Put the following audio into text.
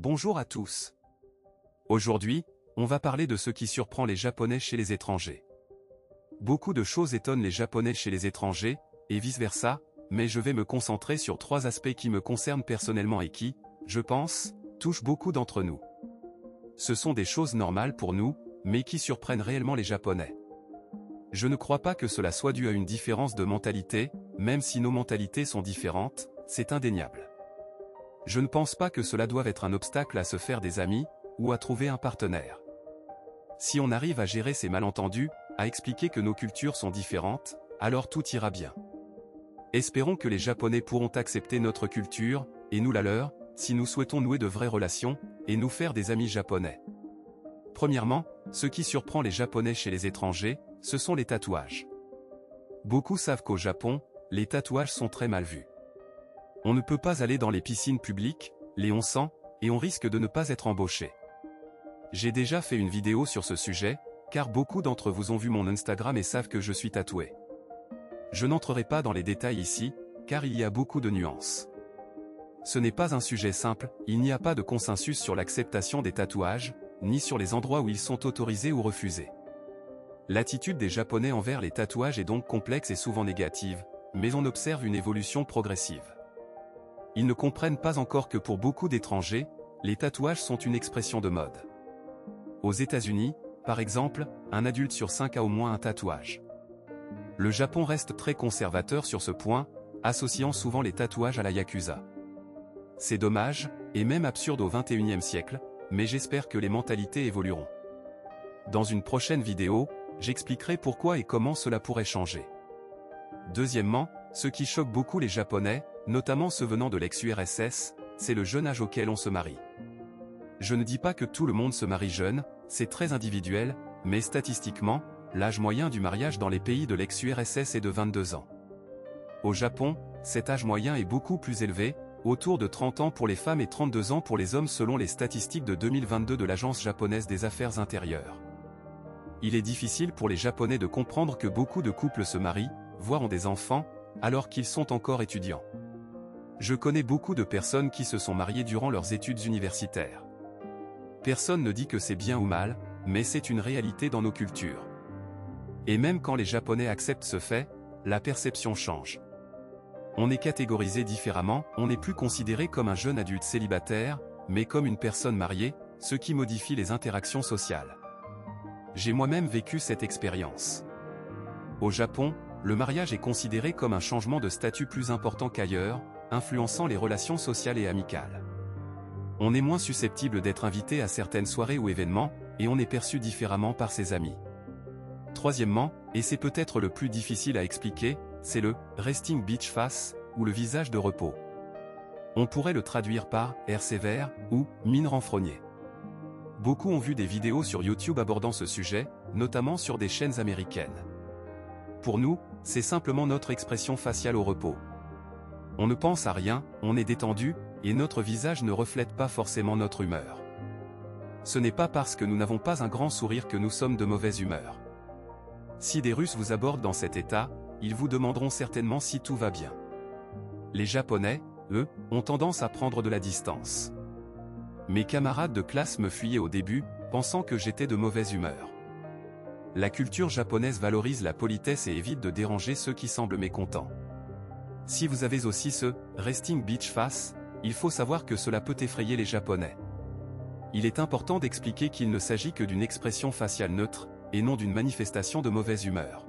Bonjour à tous. Aujourd'hui, on va parler de ce qui surprend les Japonais chez les étrangers. Beaucoup de choses étonnent les Japonais chez les étrangers, et vice-versa, mais je vais me concentrer sur 3 aspects qui me concernent personnellement et qui, je pense, touchent beaucoup d'entre nous. Ce sont des choses normales pour nous, mais qui surprennent réellement les Japonais. Je ne crois pas que cela soit dû à une différence de mentalité, même si nos mentalités sont différentes, c'est indéniable. Je ne pense pas que cela doive être un obstacle à se faire des amis, ou à trouver un partenaire. Si on arrive à gérer ces malentendus, à expliquer que nos cultures sont différentes, alors tout ira bien. Espérons que les Japonais pourront accepter notre culture, et nous la leur, si nous souhaitons nouer de vraies relations, et nous faire des amis japonais. Premièrement, ce qui surprend les Japonais chez les étrangers, ce sont les tatouages. Beaucoup savent qu'au Japon, les tatouages sont très mal vus. On ne peut pas aller dans les piscines publiques, les onsens, et on risque de ne pas être embauché. J'ai déjà fait une vidéo sur ce sujet, car beaucoup d'entre vous ont vu mon Instagram et savent que je suis tatoué. Je n'entrerai pas dans les détails ici, car il y a beaucoup de nuances. Ce n'est pas un sujet simple, il n'y a pas de consensus sur l'acceptation des tatouages, ni sur les endroits où ils sont autorisés ou refusés. L'attitude des Japonais envers les tatouages est donc complexe et souvent négative, mais on observe une évolution progressive. Ils ne comprennent pas encore que pour beaucoup d'étrangers, les tatouages sont une expression de mode. Aux États-Unis, par exemple, un adulte sur 5 a au moins un tatouage. Le Japon reste très conservateur sur ce point, associant souvent les tatouages à la yakuza. C'est dommage, et même absurde au XXIe siècle, mais j'espère que les mentalités évolueront. Dans une prochaine vidéo, j'expliquerai pourquoi et comment cela pourrait changer. Deuxièmement, ce qui choque beaucoup les Japonais, notamment ceux venant de l'ex-URSS, c'est le jeune âge auquel on se marie. Je ne dis pas que tout le monde se marie jeune, c'est très individuel, mais statistiquement, l'âge moyen du mariage dans les pays de l'ex-URSS est de 22 ans. Au Japon, cet âge moyen est beaucoup plus élevé, autour de 30 ans pour les femmes et 32 ans pour les hommes selon les statistiques de 2022 de l'Agence japonaise des affaires intérieures. Il est difficile pour les Japonais de comprendre que beaucoup de couples se marient, voire ont des enfants, alors qu'ils sont encore étudiants. Je connais beaucoup de personnes qui se sont mariées durant leurs études universitaires. Personne ne dit que c'est bien ou mal, mais c'est une réalité dans nos cultures. Et même quand les Japonais acceptent ce fait, la perception change. On est catégorisé différemment, on n'est plus considéré comme un jeune adulte célibataire, mais comme une personne mariée, ce qui modifie les interactions sociales. J'ai moi-même vécu cette expérience. Au Japon, le mariage est considéré comme un changement de statut plus important qu'ailleurs, influençant les relations sociales et amicales. On est moins susceptible d'être invité à certaines soirées ou événements, et on est perçu différemment par ses amis. Troisièmement, et c'est peut-être le plus difficile à expliquer, c'est le « resting bitch face » ou le visage de repos. On pourrait le traduire par « air sévère » ou « mine renfrognée ». Beaucoup ont vu des vidéos sur YouTube abordant ce sujet, notamment sur des chaînes américaines. Pour nous, c'est simplement notre expression faciale au repos. On ne pense à rien, on est détendu, et notre visage ne reflète pas forcément notre humeur. Ce n'est pas parce que nous n'avons pas un grand sourire que nous sommes de mauvaise humeur. Si des Russes vous abordent dans cet état, ils vous demanderont certainement si tout va bien. Les Japonais, eux, ont tendance à prendre de la distance. Mes camarades de classe me fuyaient au début, pensant que j'étais de mauvaise humeur. La culture japonaise valorise la politesse et évite de déranger ceux qui semblent mécontents. Si vous avez aussi ce « resting bitch face », il faut savoir que cela peut effrayer les Japonais. Il est important d'expliquer qu'il ne s'agit que d'une expression faciale neutre, et non d'une manifestation de mauvaise humeur.